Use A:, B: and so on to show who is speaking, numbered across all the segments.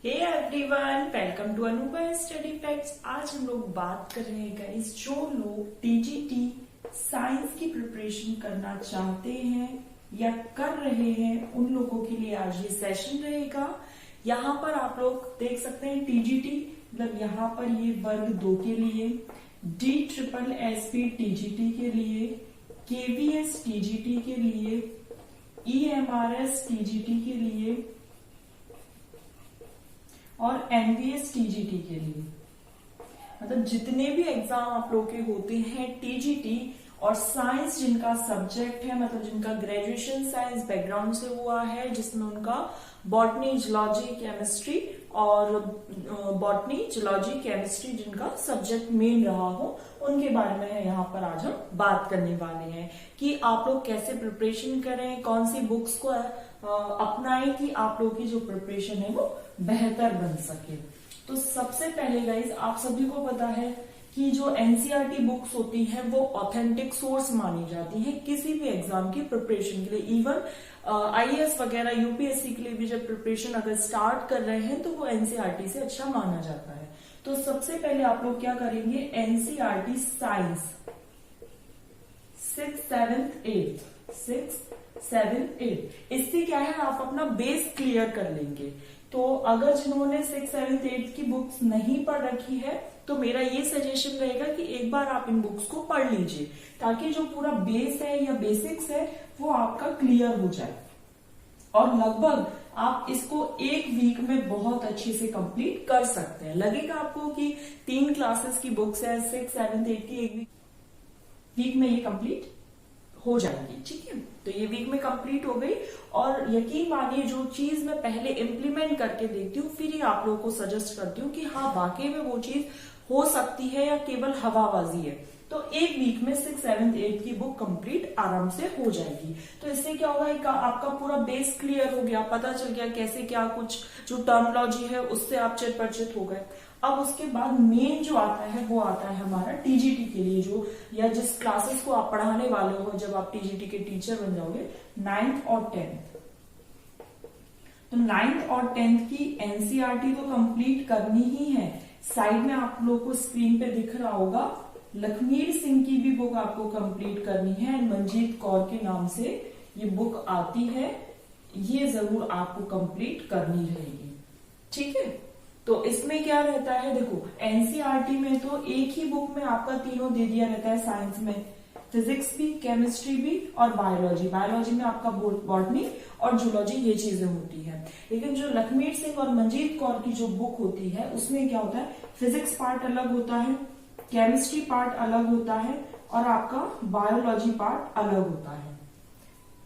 A: Hey everyone, welcome to Anubha study facts. आज हम लोग बात कर रहे हैं गाइस, जो लोग टीजीटी साइंस की प्रिपरेशन करना चाहते हैं या कर रहे हैं, उन लोगों के लिए आज ये सेशन रहेगा। यहाँ पर आप लोग देख सकते हैं टीजीटी, मतलब यहाँ पर ये वर्ग 2 के लिए, DSSS टीजीटी के लिए, KVS टीजीटी के लिए, EMRS टीजीटी के लिए और NVS टीजीटी के लिए। मतलब जितने भी एग्जाम आप लोग के होते हैं टीजीटी और साइंस जिनका सब्जेक्ट है, मतलब जिनका ग्रेजुएशन साइंस बैकग्राउंड से हुआ है, जिसमें उनका बॉटनी, जूलॉजी, केमिस्ट्री और बॉटनी, जूलॉजी, केमिस्ट्री जिनका सब्जेक्ट मेन रहा हो, उनके बारे में यहाँ पर आज हम बात करने वाले हैं कि आप लोग कैसे प्रिपरेशन करें, कौन सी बुक्स को अपनाएं कि आप लोग की जो प्रिपरेशन है वो बेहतर बन सके। तो सबसे पहले गाइज, आप सभी को पता है कि जो एनसीईआरटी बुक्स होती हैं वो ऑथेंटिक सोर्स मानी जाती हैं किसी भी एग्जाम की प्रिपरेशन के लिए। इवन आईएएस वगैरह, यूपीएससी के लिए भी जब प्रिपरेशन अगर स्टार्ट कर रहे हैं तो वो एनसीईआरटी से अच्छा माना जाता है। तो सबसे पहले आप लोग क्या करेंगे, NCERT science 6th, 7th, 8th, इससे क्या है, आप अपना बेस क्लियर कर लेंगे। तो अगर जिन्होंने 6th, 7th, 8th की बुक्स नहीं पढ़ रखी है तो मेरा ये सजेशन रहेगा कि एक बार आप इन बुक्स को पढ़ लीजिए, ताकि जो पूरा बेस है या बेसिक्स है वो आपका क्लियर हो जाए। और लगभग आप इसको एक वीक में बहुत अच्छे से कंप्लीट कर सकते हैं। लगेगा आपको कि 3 क्लासेस की बुक्स है, 6th, 7th, 8th की एक वीक में ये कंप्लीट हो जाएगी। ठीक है, तो ये वीक में कंप्लीट हो गई। और यकीन मानिए, जो चीज मैं पहले इम्प्लीमेंट करके देखती हूँ, फिर ही आप लोगों को सजेस्ट करती हूँ कि हाँ वाकई में वो चीज हो सकती है या केवल हवाबाजी है। तो एक वीक में 6th, 7th, 8th की बुक कंप्लीट आराम से हो जाएगी। तो इससे क्या होगा, आपका पूरा बेस क्लियर हो गया, पता चल गया कैसे क्या कुछ जो टर्मिनोलॉजी है उससे आप चित परिचित हो गए। अब उसके बाद मेन जो आता है वो आता है हमारा टीजीटी के लिए, जो या जिस क्लासेस को आप पढ़ाने वाले हो जब आप टीजीटी के टीचर बन जाओगे, 9th और 10th। तो 9th और 10th की एनसीईआरटी तो कंप्लीट करनी ही है। साइड में आप लोग को स्क्रीन पे दिख रहा होगा, लखमीर सिंह की भी बुक आपको कंप्लीट करनी है। मंजीत कौर के नाम से ये बुक आती है, ये जरूर आपको कंप्लीट करनी रहेगी। ठीक है, तो इसमें क्या रहता है, देखो एनसीईआरटी में तो एक ही बुक में आपका तीनों दे दिया रहता है। साइंस में फिजिक्स भी, केमिस्ट्री भी और बायोलॉजी। बायोलॉजी में आपका बॉटनी और जूलॉजी, ये चीजें होती है। लेकिन जो लखमीर सिंह और मंजीत कौर की जो बुक होती है उसमें क्या होता है, फिजिक्स पार्ट अलग होता है, केमिस्ट्री पार्ट अलग होता है और आपका बायोलॉजी पार्ट अलग होता है।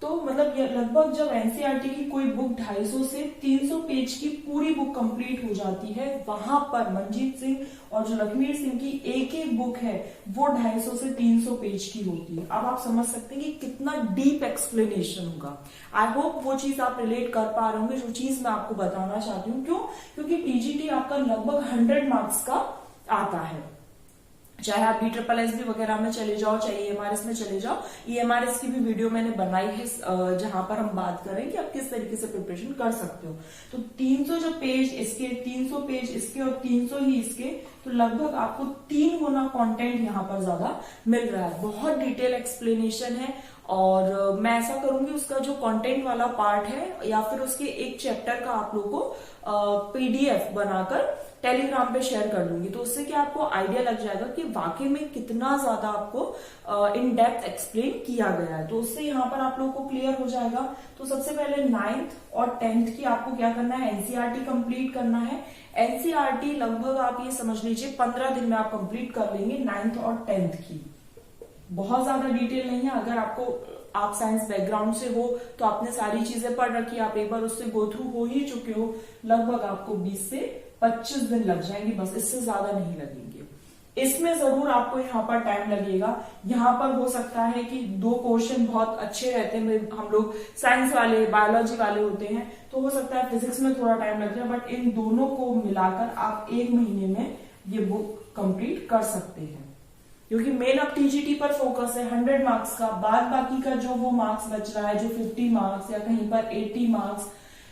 A: तो मतलब लगभग जब एनसीईआरटी की कोई बुक 250 से 300 पेज की पूरी बुक कंप्लीट हो जाती है, वहां पर मंजीत सिंह और जो लखमीर सिंह की एक एक बुक है वो 250 से 300 पेज की होती है। अब आप समझ सकते हैं कि कितना डीप एक्सप्लेनेशन होगा। आई होप वो चीज आप रिलेट कर पा रहे होंगे, जो चीज मैं आपको बताना चाहती हूँ। क्यों? क्योंकि टीजीटी आपका लगभग 100 मार्क्स का आता है। चाहे आप BSSS वगैरह में चले जाओ, चाहे EMRS में चले जाओ। EMRS की भी वीडियो मैंने बनाई है जहां पर हम बात करें कि आप किस तरीके से प्रिपरेशन कर सकते हो। तो 300 जो पेज इसके, 300 पेज इसके और 300 ही इसके, तो लगभग आपको 3 गुना कंटेंट यहाँ पर ज्यादा मिल रहा है। बहुत डिटेल एक्सप्लेनेशन है और मैं ऐसा करूंगी, उसका जो कंटेंट वाला पार्ट है या फिर उसके एक चैप्टर का आप लोगों को PDF बनाकर टेलीग्राम पे शेयर कर दूंगी। तो उससे क्या आपको आइडिया लग जाएगा कि वाकई में कितना ज्यादा आपको इन डेप्थ एक्सप्लेन किया गया है। तो उससे यहाँ पर आप लोगों को क्लियर हो जाएगा। तो सबसे पहले 9th और 10th की आपको क्या करना है, एनसीईआरटी कंप्लीट करना है। एनसीईआरटी लगभग आप ये समझ लीजिए 15 दिन में आप कंप्लीट कर लेंगे 9th और 10th की। बहुत ज्यादा डिटेल नहीं है। अगर आप साइंस बैकग्राउंड से हो तो आपने सारी चीजें पढ़ रखी है, आप एक बार उससे गो थ्रू हो ही चुके हो, लगभग आपको 20 से 25 दिन लग जाएंगे, बस इससे ज्यादा नहीं लगेंगे। इसमें जरूर आपको यहाँ पर टाइम लगेगा। यहाँ पर हो सकता है कि 2 पोर्शन बहुत अच्छे रहते हैं, हम लोग साइंस वाले, बायोलॉजी वाले होते हैं, तो हो सकता है फिजिक्स में थोड़ा टाइम लग जाए, बट इन दोनों को मिलाकर आप 1 महीने में ये बुक कंप्लीट कर सकते हैं। क्योंकि मेन अब टीजीटी पर फोकस है 100 मार्क्स का। बाद बाकी का जो वो मार्क्स बच रहा है, जो 50 मार्क्स या कहीं पर 80 मार्क्स,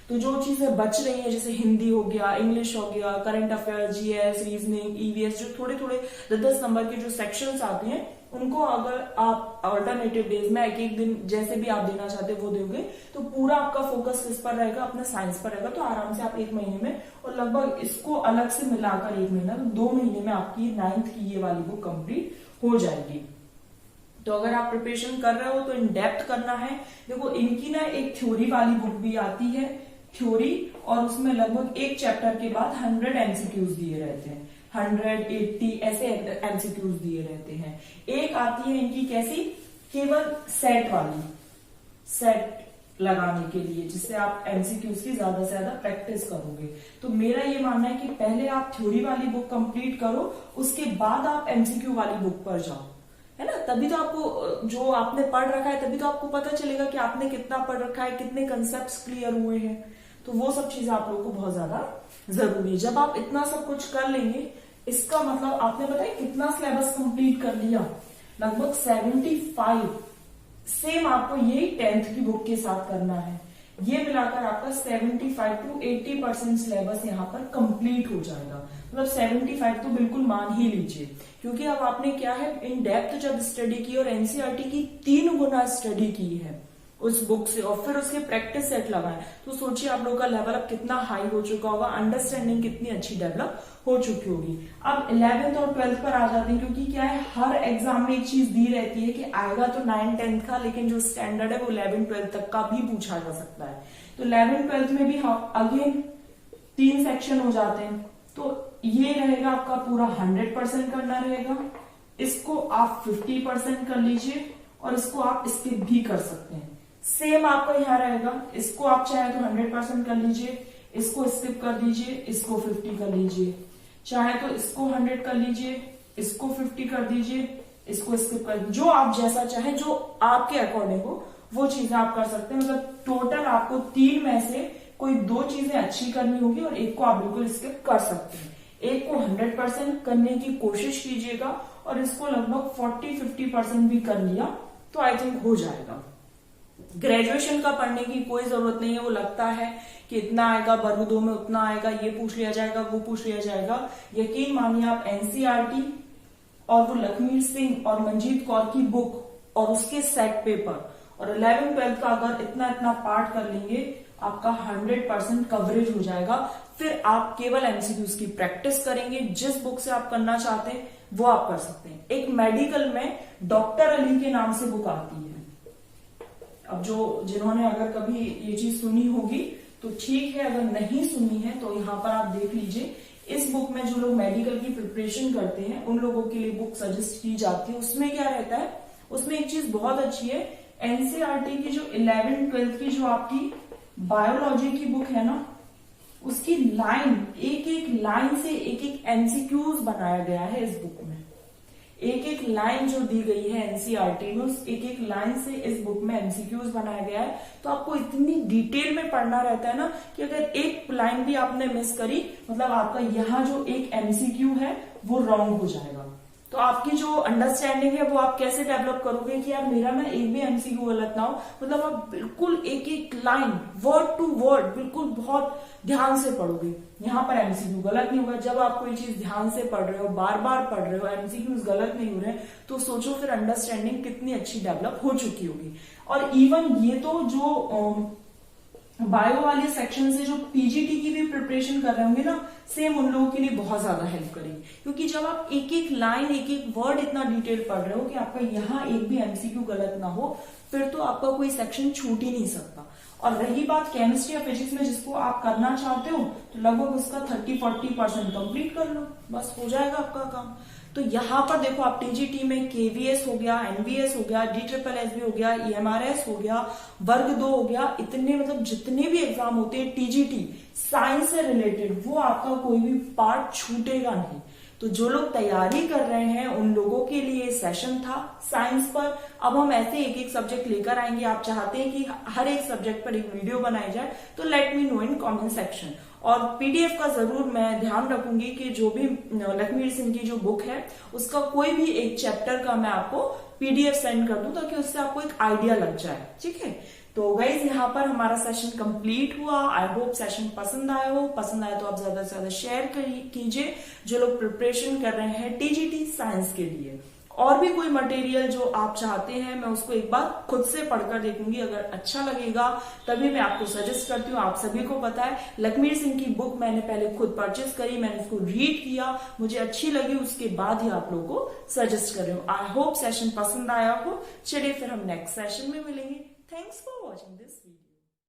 A: तो जो चीजें बच रही हैं जैसे हिंदी हो गया, इंग्लिश हो गया, current affair, GS, reasoning, EVS, जो थोड़े थोड़े 10-10 नंबर के जो सेक्शंस आते हैं, उनको अगर आप अल्टरनेटिव डेज में एक एक दिन जैसे भी आप देना चाहते हो वो दोगे, तो पूरा आपका फोकस किस पर रहेगा, अपने साइंस पर रहेगा। तो आराम से आप 1 महीने में, और लगभग इसको अलग से मिलाकर 1 महीना, तो 2 महीने में आपकी 9th की ये वाली बुक कंप्लीट हो जाएगी। तो अगर आप प्रिपरेशन कर रहे हो तो इन डेप्थ करना है। देखो इनकी ना एक थ्योरी वाली बुक भी आती है, थ्योरी, और उसमें लगभग एक चैप्टर के बाद 100 एमसीक्यूज दिए रहते हैं, 180 ऐसे एमसीक्यूज दिए रहते हैं। एक आती है इनकी कैसी, केवल सेट वाली, सेट लगाने के लिए, जिससे आप एमसीक्यूज की ज्यादा से ज्यादा प्रैक्टिस करोगे। तो मेरा ये मानना है कि पहले आप थ्योरी वाली बुक कंप्लीट करो, उसके बाद आप एमसीक्यू वाली बुक पर जाओ, है ना। तभी तो आपको जो आपने पढ़ रखा है, तभी तो आपको पता चलेगा कि आपने कितना पढ़ रखा है, कितने कंसेप्ट क्लियर हुए हैं। तो वो सब चीजें आप लोगों को बहुत ज्यादा जरूरी है। जब आप इतना सब कुछ कर लेंगे, इसका मतलब आपने बताया कितना सिलेबस कंप्लीट कर लिया, लगभग 75। सेम आपको यही 10th की बुक के साथ करना है। ये मिलाकर आपका 75 to 80% सिलेबस यहाँ पर कंप्लीट हो जाएगा। मतलब 75 तो बिल्कुल मान ही लीजिए, क्योंकि अब आपने क्या है, इन डेप्थ जब स्टडी की और एनसीईआरटी की 3 गुना स्टडी की है उस बुक से, और फिर उसके प्रैक्टिस सेट लगाए, तो सोचिए आप लोगों का लेवल अब कितना हाई हो चुका होगा, अंडरस्टैंडिंग कितनी अच्छी डेवलप हो चुकी होगी। अब 11th और 12th पर आ जाते हैं, क्योंकि क्या है, हर एग्जाम में एक चीज दी रहती है कि आएगा तो 9th 10th का, लेकिन जो स्टैंडर्ड है वो 11th 12th तक का भी पूछा जा सकता है। तो 11th 12th में भी अगेन 3 सेक्शन हो जाते हैं। तो ये रहेगा आपका पूरा 100% करना रहेगा, इसको आप 50% कर लीजिए, और इसको आप स्किप भी कर सकते हैं। सेम आपका यहाँ रहेगा, इसको आप चाहे तो 100% कर लीजिए, इसको स्किप कर दीजिए, इसको 50 कर लीजिए, चाहे तो इसको 100 कर लीजिए, इसको 50 कर दीजिए, इसको स्किप कर दीजिए। जो आप जैसा चाहे, जो आपके अकॉर्डिंग हो वो चीजें आप कर सकते हैं। मतलब टोटल आपको 3 में से कोई 2 चीजें अच्छी करनी होगी और एक को आप बिल्कुल स्किप कर सकते हैं। एक को 100% करने की कोशिश कीजिएगा, और इसको लगभग 40-50% भी कर लिया तो आई थिंक हो जाएगा। ग्रेजुएशन का पढ़ने की कोई जरूरत नहीं है। वो लगता है कि इतना आएगा, वर्ग 2 में उतना आएगा, ये पूछ लिया जाएगा, वो पूछ लिया जाएगा। यकीन मानिए आप एनसीईआरटी और वो लखमीर सिंह और मंजीत कौर की बुक और उसके सेट पेपर और 11th 12th का अगर इतना इतना पार्ट कर लेंगे, आपका 100% कवरेज हो जाएगा। फिर आप केवल एमसीक्यूज की प्रैक्टिस करेंगे। जिस बुक से आप करना चाहते हैं वो आप कर सकते हैं। एक मेडिकल में डॉक्टर अली के नाम से बुक आती है। अब जो जिन्होंने अगर कभी ये चीज सुनी होगी तो ठीक है, अगर नहीं सुनी है तो यहाँ पर आप देख लीजिए। इस बुक में जो लोग मेडिकल की प्रिपरेशन करते हैं उन लोगों के लिए बुक सजेस्ट की जाती है। उसमें क्या रहता है, उसमें एक चीज बहुत अच्छी है, एनसीईआरटी की जो 11th 12th की जो आपकी बायोलॉजी की बुक है ना, उसकी लाइन, एक एक लाइन से एक एक एमसीक्यूज बनाया गया है इस बुक में। एक एक लाइन जो दी गई है एनसीईआरटी में, उस एक एक लाइन से इस बुक में एमसीक्यूज बनाया गया है। तो आपको इतनी डिटेल में पढ़ना रहता है ना कि अगर एक लाइन भी आपने मिस करी, मतलब आपका यहाँ जो एक एमसीक्यू है वो रॉन्ग हो जाएगा। तो आपकी जो अंडरस्टैंडिंग है वो आप कैसे डेवलप करोगे कि यार मेरा ना एक भी एमसीक्यू गलत ना हो। मतलब आप बिल्कुल एक एक लाइन वर्ड टू वर्ड बिल्कुल बहुत ध्यान से पढ़ोगे। यहाँ पर एमसीक्यू गलत नहीं होगा। जब आप कोई चीज ध्यान से पढ़ रहे हो, बार बार पढ़ रहे हो, एमसीक्यूज गलत नहीं हो रहे, तो सोचो फिर अंडरस्टैंडिंग कितनी अच्छी डेवलप हो चुकी होगी। और इवन ये तो जो बायो वाले सेक्शन से जो पीजीटी की भी प्रिपरेशन कर रहे होंगे ना, सेम उन लोगों के लिए बहुत ज्यादा हेल्प करेगी। क्योंकि जब आप एक एक लाइन, एक एक वर्ड इतना डिटेल पढ़ रहे हो कि आपका यहाँ एक भी एमसीक्यू गलत ना हो, फिर तो आपका कोई सेक्शन छूट ही नहीं सकता। और रही बात केमिस्ट्री या फिजिक्स में जिसको आप करना चाहते हो, तो लगभग उसका 30-40% कंप्लीट कर लो, बस हो जाएगा आपका काम। तो यहाँ पर देखो आप टीजीटी में केवीएस हो गया, एनवीएस हो गया, DSSS हो गया, EMRS हो गया, वर्ग 2 हो गया, इतने मतलब जितने भी एग्जाम होते हैं टीजीटी साइंस से रिलेटेड, वो आपका कोई भी पार्ट छूटेगा नहीं। तो जो लोग तैयारी कर रहे हैं उन लोगों के लिए सेशन था साइंस पर। अब हम ऐसे एक एक सब्जेक्ट लेकर आएंगे। आप चाहते हैं कि हर एक सब्जेक्ट पर एक वीडियो बनाई जाए तो let me know in comment section. और पीडीएफ का जरूर मैं ध्यान रखूंगी कि जो भी लखमीर सिंह की जो बुक है उसका कोई भी एक चैप्टर का मैं आपको पीडीएफ सेंड कर दूं, ताकि उससे आपको एक आइडिया लग जाए। ठीक है, तो गाइज यहाँ पर हमारा सेशन कंप्लीट हुआ। आई होप सेशन पसंद आया हो। पसंद आया तो आप ज्यादा से ज्यादा शेयर कीजिए जो लोग प्रिपरेशन कर रहे हैं टीजीटी साइंस के लिए। और भी कोई मटेरियल जो आप चाहते हैं मैं उसको एक बार खुद से पढ़कर देखूंगी, अगर अच्छा लगेगा तभी मैं आपको सजेस्ट करती हूँ। आप सभी को पता है लखमीर सिंह की बुक मैंने पहले खुद परचेस करी, मैंने उसको रीड किया, मुझे अच्छी लगी, उसके बाद ही आप लोगों को सजेस्ट कर रही हूँ। आई होप सेशन पसंद आया हो। चलिए फिर हम नेक्स्ट सेशन में मिलेंगे। Thanks for watching this video.